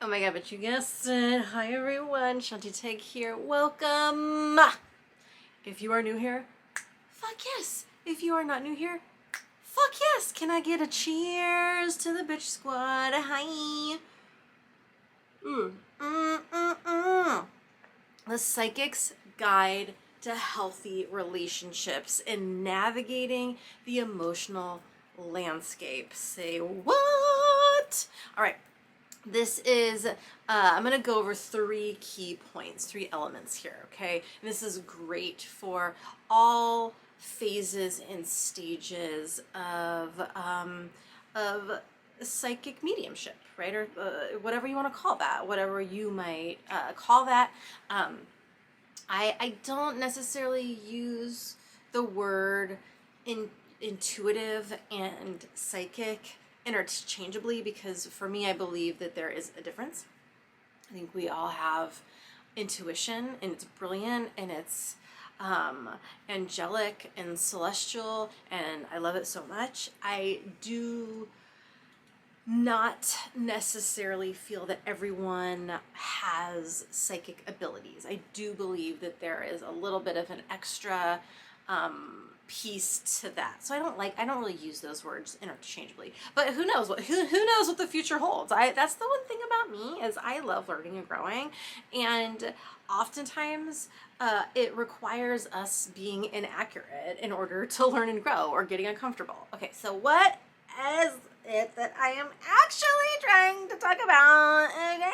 Oh my god, but you guessed it. Hi everyone, Shanti Teg here. Welcome! If you are new here, fuck yes. If you are not new here, fuck yes. Can I get a cheers to the bitch squad? Hi. The Psychic's Guide to Healthy Relationships and Navigating the Emotional Landscape. Say what? All right. This is, I'm going to go over three key points, three elements here, okay? And this is great for all phases and stages of psychic mediumship, right? Or whatever you want to call that, whatever you might call that. I don't necessarily use the word intuitive and psychic interchangeably, because for me, I believe that there is a difference. I think we all have intuition, and it's brilliant, and it's angelic and celestial, and I love it so much. I do not necessarily feel that everyone has psychic abilities. I do believe that there is a little bit of an extra piece to that. So I don't really use those words interchangeably. But who knows what the future holds. That's the one thing about me, is I love learning and growing, and oftentimes it requires us being inaccurate in order to learn and grow, or getting uncomfortable. Okay, so what is it that I am actually trying to talk about? Okay.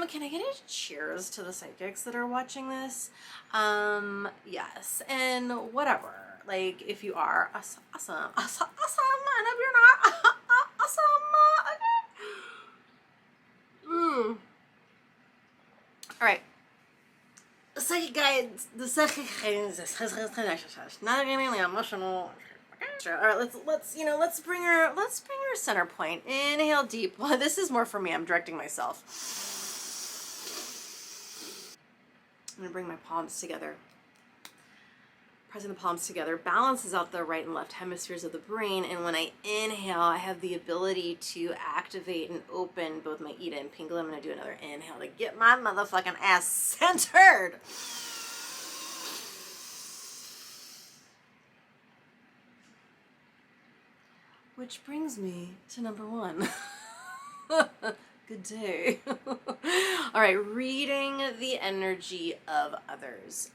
Can I get a cheers to the psychics that are watching this? Yes, and whatever. Like, if you are awesome, and if you're not awesome, okay. All right. The psychic guides, not getting the emotional. All right, let's bring her center point. Inhale deep. Well, this is more for me. I'm directing myself. I'm gonna bring my palms together. Pressing the palms together balances out the right and left hemispheres of the brain, and when I inhale, I have the ability to activate and open both my Ida and Pingala. I'm gonna do another inhale to get my motherfucking ass centered. Which brings me to number one. Good day. All right, reading the energy of others.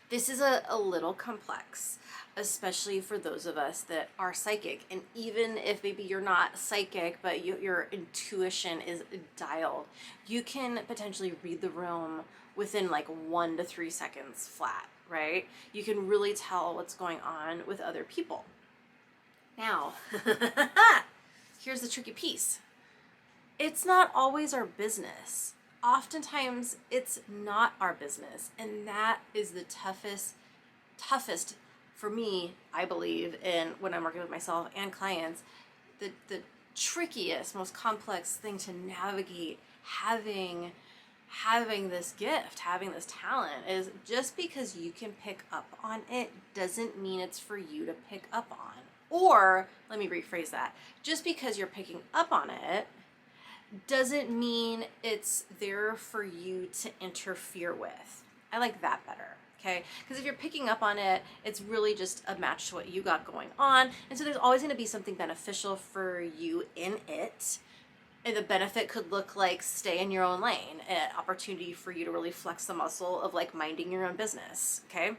This is a little complex, especially for those of us that are psychic. And even if maybe you're not psychic, but your intuition is dialed, you can potentially read the room within like 1 to 3 seconds flat, right? You can really tell what's going on with other people. Now, here's the tricky piece. It's not always our business. Oftentimes, it's not our business. And that is the toughest for me, I believe, in when I'm working with myself and clients. The trickiest, most complex thing to navigate having this gift, having this talent, is just because you can pick up on it doesn't mean it's for you to pick up on. Or, let me rephrase that. Just because you're picking up on it doesn't mean it's there for you to interfere with. I like that better, okay? Because if you're picking up on it, it's really just a match to what you got going on. And so there's always going to be something beneficial for you in it. And the benefit could look like stay in your own lane, an opportunity for you to really flex the muscle of like minding your own business, okay?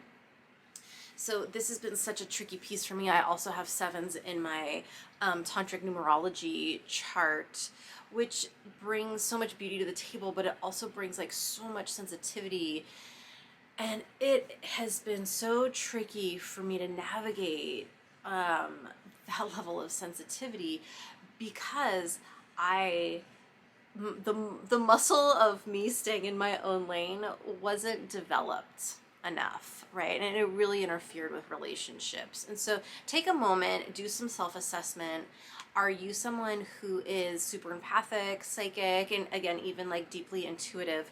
So this has been such a tricky piece for me. I also have 7s in my tantric numerology chart, which brings so much beauty to the table, but it also brings like so much sensitivity. And it has been so tricky for me to navigate that level of sensitivity, because the muscle of me staying in my own lane wasn't developed enough, right? And it really interfered with relationships. And so take a moment, do some self-assessment. Are you someone who is super empathic, psychic, and again, even like deeply intuitive?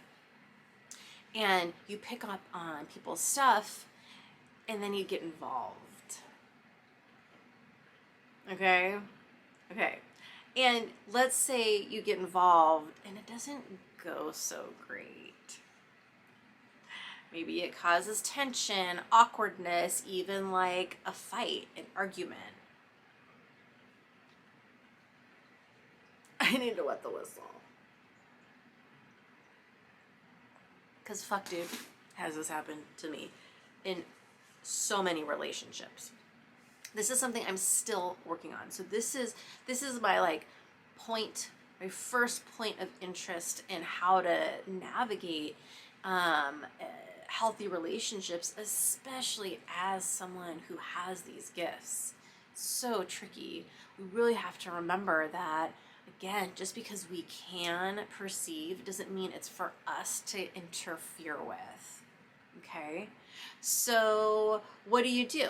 And you pick up on people's stuff and then you get involved. Okay? And let's say you get involved and it doesn't go so great. Maybe it causes tension, awkwardness, even like a fight, an argument. I need to wet the whistle. Because fuck, dude, has this happened to me in so many relationships. This is something I'm still working on. So this is my like point, my first point of interest in how to navigate healthy relationships, especially as someone who has these gifts. So tricky. We really have to remember that, again, just because we can perceive doesn't mean it's for us to interfere with. Okay? So what do?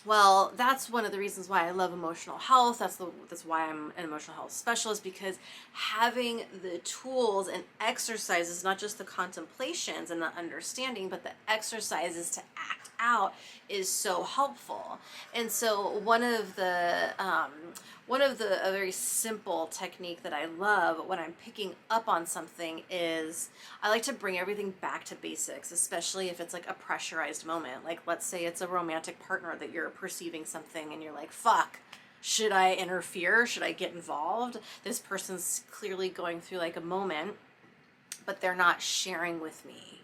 Well, that's one of the reasons why I love emotional health. That's why I'm an emotional health specialist, because having the tools and exercises, not just the contemplations and the understanding, but the exercises to act out is so helpful. And so one of the a very simple technique that I love when I'm picking up on something is I like to bring everything back to basics, especially if it's like a pressurized moment. Like, let's say it's a romantic partner that you're perceiving something and you're like, fuck, should I interfere? Should I get involved? This person's clearly going through like a moment, but they're not sharing with me,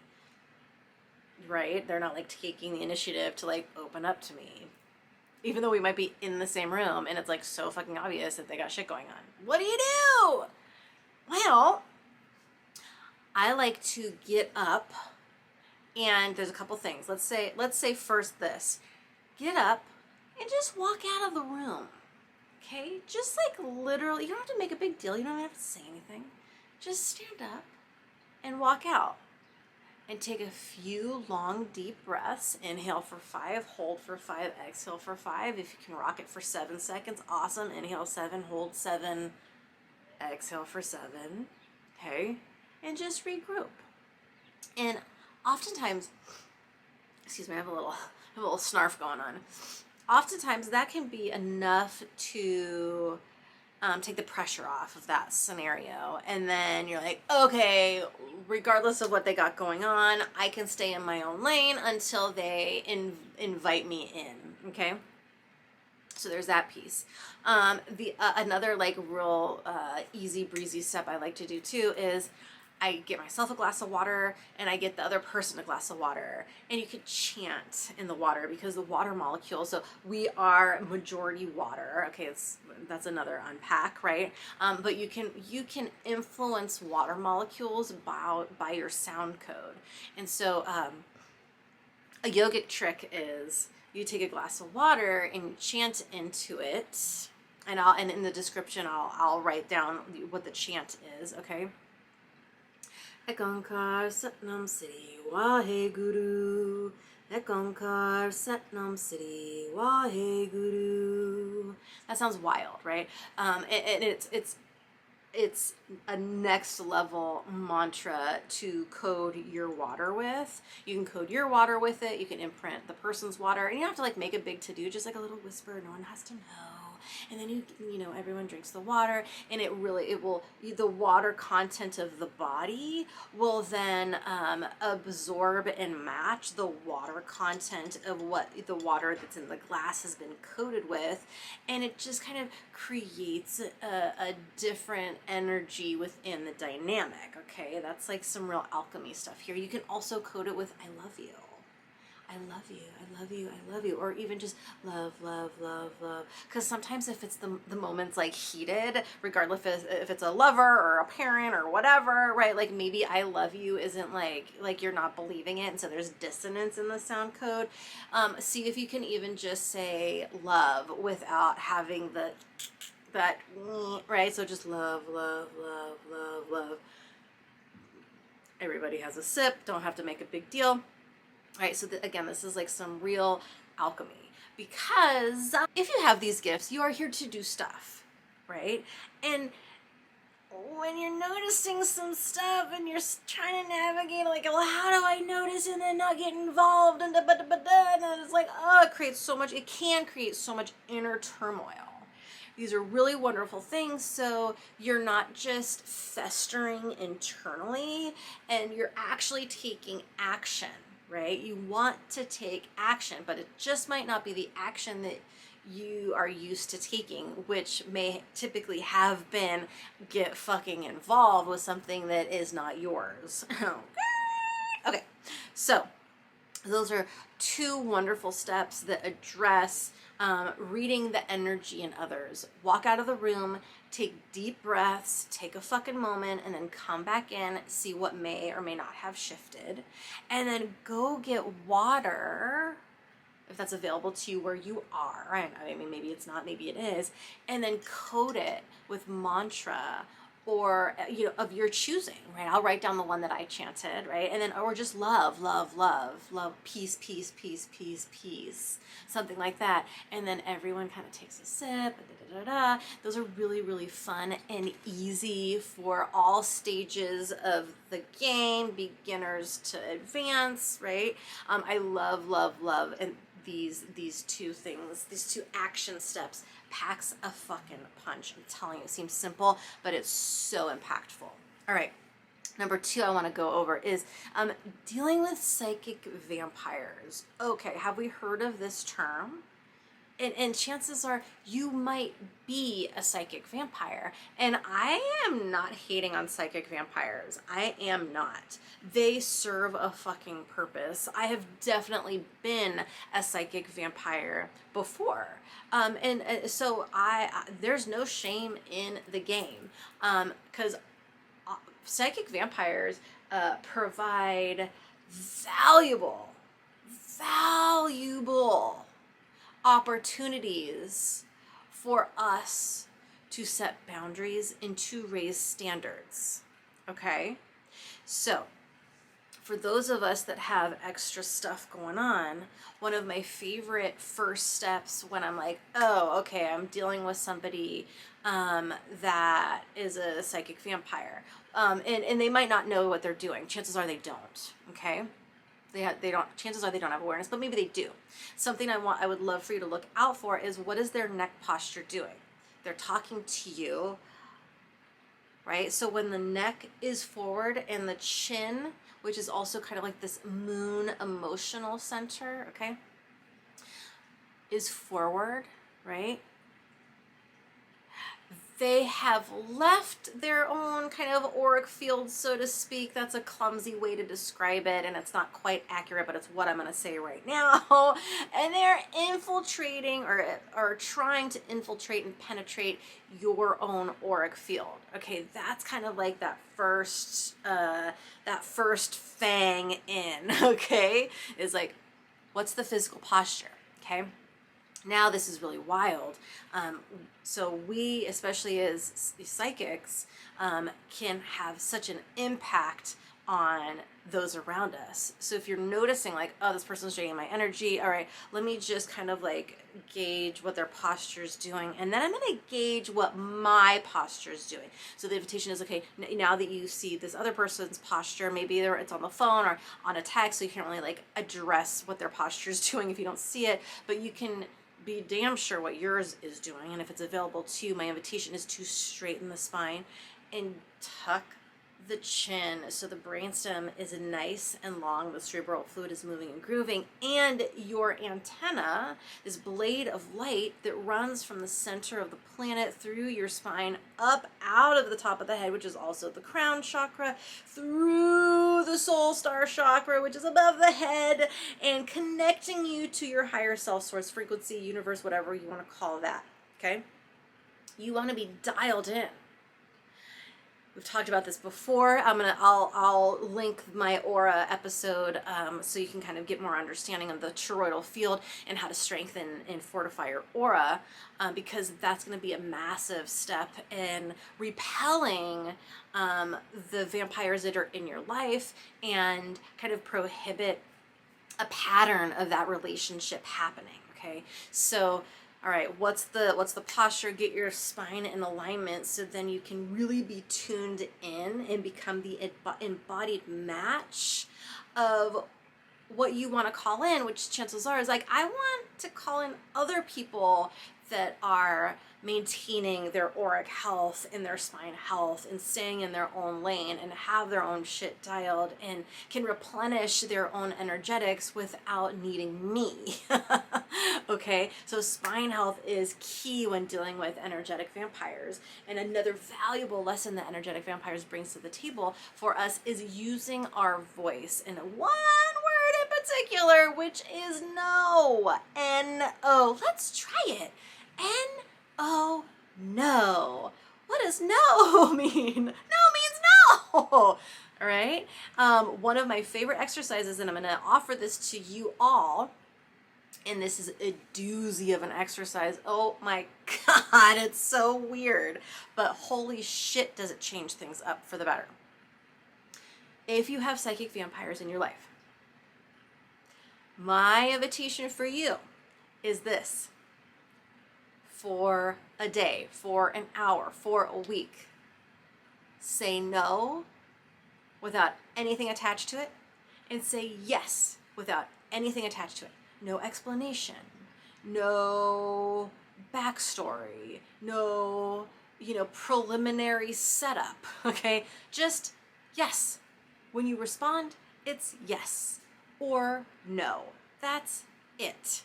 right? They're not like taking the initiative to like open up to me. Even though we might be in the same room and it's like so fucking obvious that they got shit going on. What do? Well, I like to get up, and there's a couple things. Let's say first this. Get up and just walk out of the room. Okay? Just like literally, you don't have to make a big deal. You don't have to say anything. Just stand up and walk out. And take a few long, deep breaths. Inhale for 5, hold for 5, exhale for 5. If you can rock it for 7 seconds, awesome. Inhale 7, hold 7, exhale for 7. Okay? And just regroup. And oftentimes, excuse me, I have a little snarf going on. Oftentimes that can be enough to take the pressure off of that scenario. And then you're like, okay, regardless of what they got going on, I can stay in my own lane until they invite me in. Okay? So there's that piece. Another like real easy breezy step I like to do too is I get myself a glass of water and I get the other person a glass of water, and you could chant in the water because the water molecules, so we are majority water. Okay, that's another unpack, right? But you can influence water molecules by your sound code. And so a yogic trick is you take a glass of water and you chant into it, and in the description I'll write down what the chant is, okay? Ekankar Satnam Sri Wahe Guru. Ekankar Satnam Sri Wahe Guru. That sounds wild, right? And it's a next level mantra to code your water with. You can code your water with it. You can imprint the person's water, and you don't have to like make a big to do. Just like a little whisper. No one has to know. And then you know, everyone drinks the water, and the water content of the body will then absorb and match the water content of what the water that's in the glass has been coated with, and it just kind of creates a different energy within the dynamic. Okay, that's like some real alchemy stuff here. You can also coat it with "I love you." I love you, I love you, I love you, or even just love, love, love, love. Because sometimes if it's the moment's like heated, regardless if it's a lover or a parent or whatever, right? Like maybe I love you isn't like you're not believing it, and so there's dissonance in the sound code. See if you can even just say love without having that, right? So just love, love, love, love, love. Everybody has a sip, don't have to make a big deal. All right, so again, this is like some real alchemy, because if you have these gifts, you are here to do stuff, right? And when you're noticing some stuff and you're trying to navigate, like, well, how do I notice and then not get involved, and and it's like, oh, it can create so much inner turmoil. These are really wonderful things, so you're not just festering internally and you're actually taking action, right? You want to take action, but it just might not be the action that you are used to taking, which may typically have been get fucking involved with something that is not yours. Okay, so those are two wonderful steps that address reading the energy in others. Walk out of the room, take deep breaths, take a fucking moment, and then come back in, see what may or may not have shifted, and then go get water if that's available to you where you are. I mean, maybe it's not, maybe it is, and then coat it with mantra or, you know, of your choosing, right? I'll write down the one that I chanted, right? And then, or just love, love, love, love, peace, peace, peace, peace, peace, something like that. And then everyone kind of takes a sip, da, da, da, da. Those are really, really fun and easy for all stages of the game, beginners to advance, right? I love, love, love, and these two things, these two action steps packs a fucking punch. I'm telling you, it seems simple, but it's so impactful. All right, number 2 I want to go over is dealing with psychic vampires. Okay, have we heard of this term? And chances are you might be a psychic vampire. And I am not hating on psychic vampires. I am not. They serve a fucking purpose. I have definitely been a psychic vampire before. So there's no shame in the game. Because psychic vampires provide valuable opportunities for us to set boundaries and to raise standards. Okay? So, for those of us that have extra stuff going on, one of my favorite first steps when I'm like, oh, okay, I'm dealing with somebody that is a psychic vampire, and they might not know what they're doing. Chances are they don't, okay? They don't. Chances are they don't have awareness, but maybe they do. Something I would love for you to look out for is, what is their neck posture doing? They're talking to you, right? So when the neck is forward and the chin, which is also kind of like this moon emotional center, okay, is forward, right? They have left their own kind of auric field, so to speak. That's a clumsy way to describe it, and it's not quite accurate, but it's what I'm going to say right now. And they're infiltrating or trying to infiltrate and penetrate your own auric field. Okay, that's kind of like that first fang in, okay, is like, what's the physical posture, okay? Now this is really wild. So we, especially as psychics, can have such an impact on those around us. So if you're noticing like, oh, this person's draining my energy, all right, let me just kind of like gauge what their posture's doing, and then I'm going to gauge what my posture's doing. So the invitation is, okay, now that you see this other person's posture, maybe it's on the phone or on a text, so you can't really like address what their posture's doing if you don't see it, but you can be damn sure what yours is doing. And if it's available to you, my invitation is to straighten the spine and tuck the chin so the brainstem is nice and long, the cerebral fluid is moving and grooving, and your antenna, this blade of light that runs from the center of the planet through your spine up out of the top of the head, which is also the crown chakra, through the soul star chakra, which is above the head, and connecting you to your higher self, source, frequency, universe, whatever you want to call that. Okay, you want to be dialed in. We've talked about this before. I'll link my aura episode so you can kind of get more understanding of the toroidal field and how to strengthen and fortify your aura, because that's going to be a massive step in repelling the vampires that are in your life and kind of prohibit a pattern of that relationship happening. Okay, so all right, what's the posture? Get your spine in alignment so then you can really be tuned in and become the embodied match of what you want to call in, which chances are is like, I want to call in other people that are maintaining their auric health and their spine health and staying in their own lane and have their own shit dialed and can replenish their own energetics without needing me. Okay, so spine health is key when dealing with energetic vampires. And another valuable lesson that energetic vampires brings to the table for us is using our voice in one word in particular, which is no. N-O. Let's try it. N-O, no. What does no mean? No means no. All right. One of my favorite exercises, and I'm going to offer this to you all, and this is a doozy of an exercise. Oh my God, it's so weird. But holy shit, does it change things up for the better. If you have psychic vampires in your life, my invitation for you is this. For a day, for an hour, for a week, say no without anything attached to it, and say yes without anything attached to it. No explanation, no backstory, no, preliminary setup, okay? Just yes. When you respond, it's yes or no. That's it.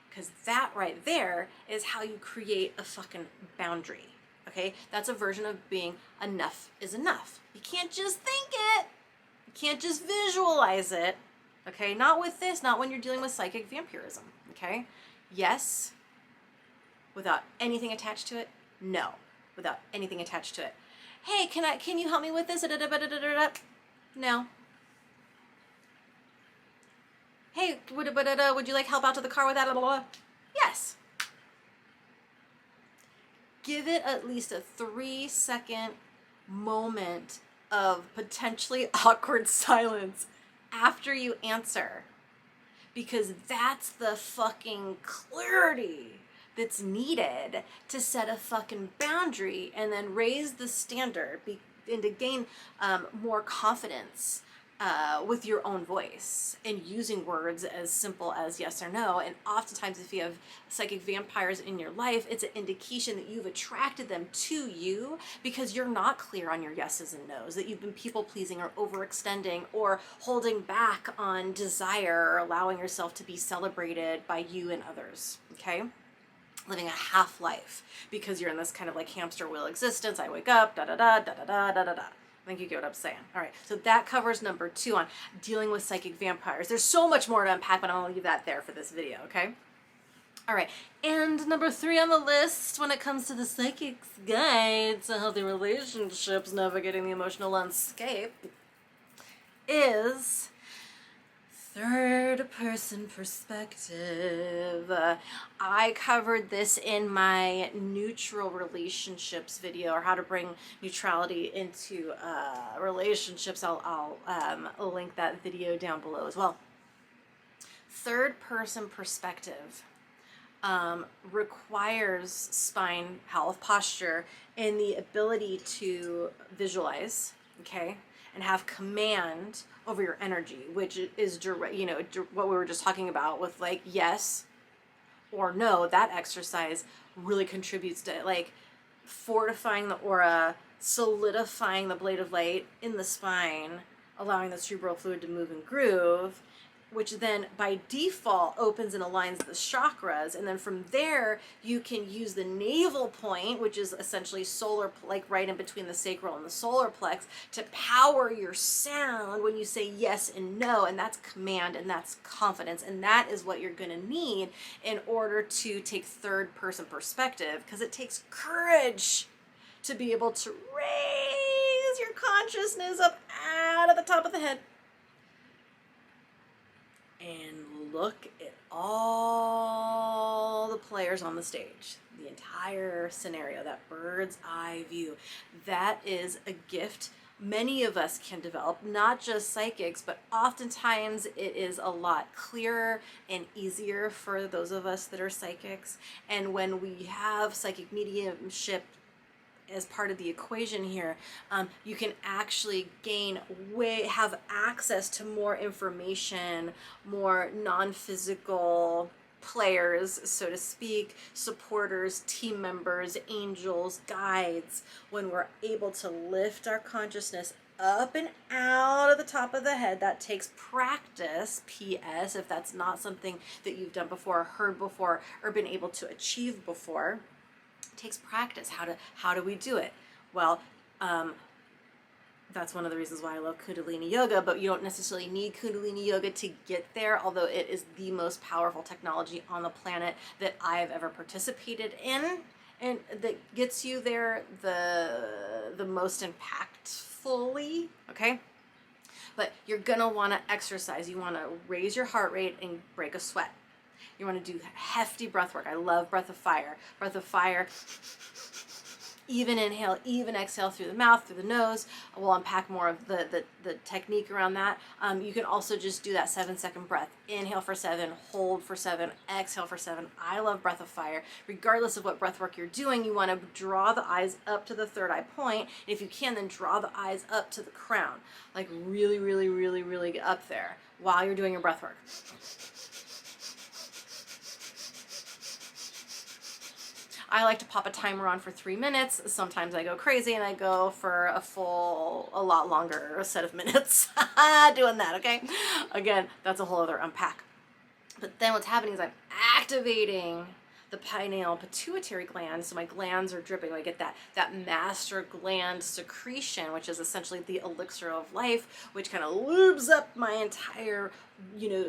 Because that right there is how you create a fucking boundary, okay? That's a version of being enough is enough. You can't just think it. You can't just visualize it. Okay, not with this, not when you're dealing with psychic vampirism, okay? Yes, without anything attached to it. No, without anything attached to it. Hey, can you help me with this? No. Hey, would you like help out to the car with that? Yes. Give it at least a 3-second moment of potentially awkward silence after you answer, because that's the fucking clarity that's needed to set a fucking boundary and then raise the standard and to gain more confidence with your own voice and using words as simple as yes or no. And oftentimes if you have psychic vampires in your life, it's an indication that you've attracted them to you because you're not clear on your yeses and nos, that you've been people pleasing or overextending or holding back on desire or allowing yourself to be celebrated by you and others, okay? Living a half life because you're in this kind of like hamster wheel existence. I wake up, da-da-da. I think you get what I'm saying. All right, so that covers number 2 on dealing with psychic vampires. There's so much more to unpack, but I'm gonna leave that there for this video, okay? All right, and number 3 on the list when it comes to the psychic's guide to healthy relationships, navigating the emotional landscape, is third-person perspective. I covered this in my neutral relationships video, or how to bring neutrality into relationships. I'll link that video down below as well. Third-person perspective requires spine health, posture, and the ability to visualize, okay, and have command over your energy, which is direct, what we were just talking about with like yes or no. That exercise really contributes to like fortifying the aura, solidifying the blade of light in the spine, allowing the cerebral fluid to move and groove, which then by default opens and aligns the chakras. And then from there, you can use the navel point, which is essentially solar, like right in between the sacral and the solar plex, to power your sound when you say yes and no. And that's command and that's confidence. And that is what you're going to need in order to take third person perspective, because it takes courage to be able to raise your consciousness up out of the top of the head and look at all the players on the stage, the entire scenario, that bird's eye view. That is a gift many of us can develop, not just psychics, but oftentimes it is a lot clearer and easier for those of us that are psychics. And when we have psychic mediumship as part of the equation here, you can actually have access to more information, more non-physical players, so to speak, supporters, team members, angels, guides, when we're able to lift our consciousness up and out of the top of the head. That takes practice, PS, if that's not something that you've done before, heard before, or been able to achieve before. It takes practice. How do we do it? Well, that's one of the reasons why I love Kundalini Yoga, but you don't necessarily need Kundalini Yoga to get there, although it is the most powerful technology on the planet that I've ever participated in, and that gets you there the most impactfully, okay? But you're gonna wanna exercise. You wanna raise your heart rate and break a sweat. You wanna do hefty breath work. I love breath of fire. Breath of fire. Even inhale, even exhale through the mouth, through the nose. We'll unpack more of the technique around that. You can also just do that 7-second breath. Inhale for 7, hold for 7, exhale for 7. I love breath of fire. Regardless of what breath work you're doing, you want to draw the eyes up to the third eye point. If you can, then draw the eyes up to the crown. Like really, really, really, really get up there while you're doing your breath work. I like to pop a timer on for 3 minutes. Sometimes I go crazy and I go for a lot longer set of minutes doing that, okay? Again, that's a whole other unpack. But then what's happening is I'm activating the pineal pituitary gland, so my glands are dripping. I get that master gland secretion, which is essentially the elixir of life, which kind of lubes up my entire,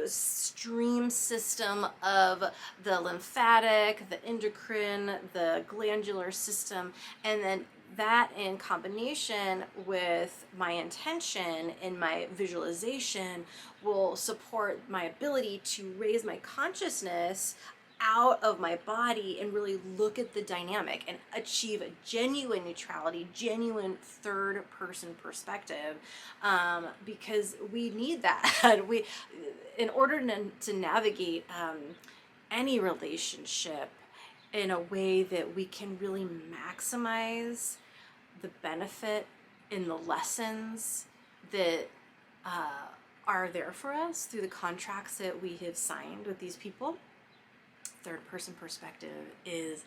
stream system of the lymphatic, the endocrine, the glandular system, and then that in combination with my intention and my visualization will support my ability to raise my consciousness out of my body and really look at the dynamic and achieve a genuine neutrality, genuine third person perspective, because we need that. In order to navigate any relationship in a way that we can really maximize the benefit in the lessons that are there for us through the contracts that we have signed with these people. Third person perspective is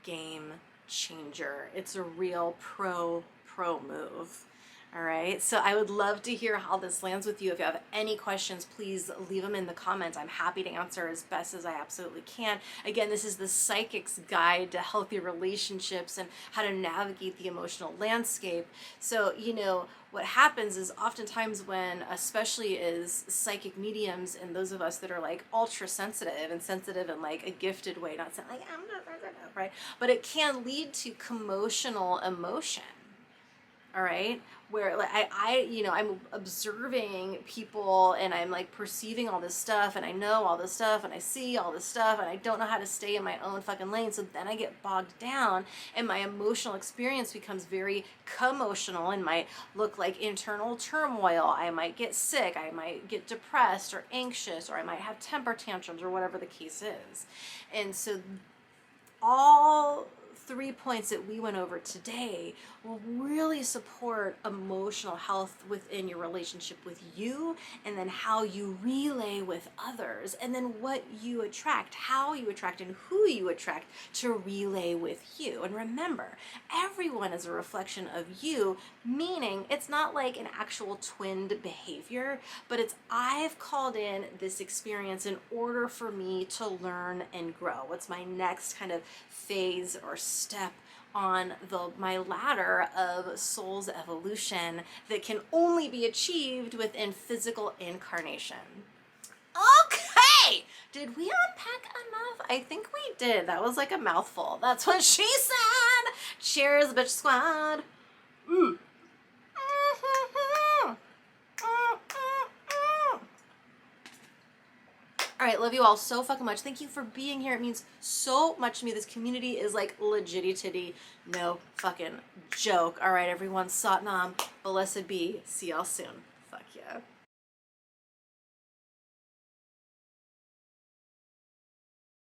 game changer. It's a real pro move. All right, so I would love to hear how this lands with you. If you have any questions, please leave them in the comments. I'm happy to answer as best as I absolutely can. Again, this is the Psychic's Guide to Healthy Relationships and how to navigate the emotional landscape. So, what happens is oftentimes when, especially as psychic mediums and those of us that are like ultra sensitive and sensitive in like a gifted way, not saying like, I'm not, right? But it can lead to commotional emotion. All right, where like I'm observing people and I'm like perceiving all this stuff and I know all this stuff and I see all this stuff and I don't know how to stay in my own fucking lane. So then I get bogged down and my emotional experience becomes very commotional and might look like internal turmoil. I might get sick, I might get depressed or anxious, or I might have temper tantrums or whatever the case is. And so all 3 points that we went over today will really support emotional health within your relationship with you, and then how you relay with others, and then what you attract, how you attract, and who you attract to relay with you. And remember, everyone is a reflection of you, meaning it's not like an actual twinned behavior, but it's I've called in this experience in order for me to learn and grow. What's my next kind of phase or step on my ladder of soul's evolution that can only be achieved within physical incarnation. Okay, did we unpack enough? I think we did. That was like a mouthful. That's what she said. Cheers, bitch squad. All right, love you all so fucking much. Thank you for being here. It means so much to me. This community is like legitty titty, no fucking joke. All right, everyone, Satnam, blessed be. See y'all soon.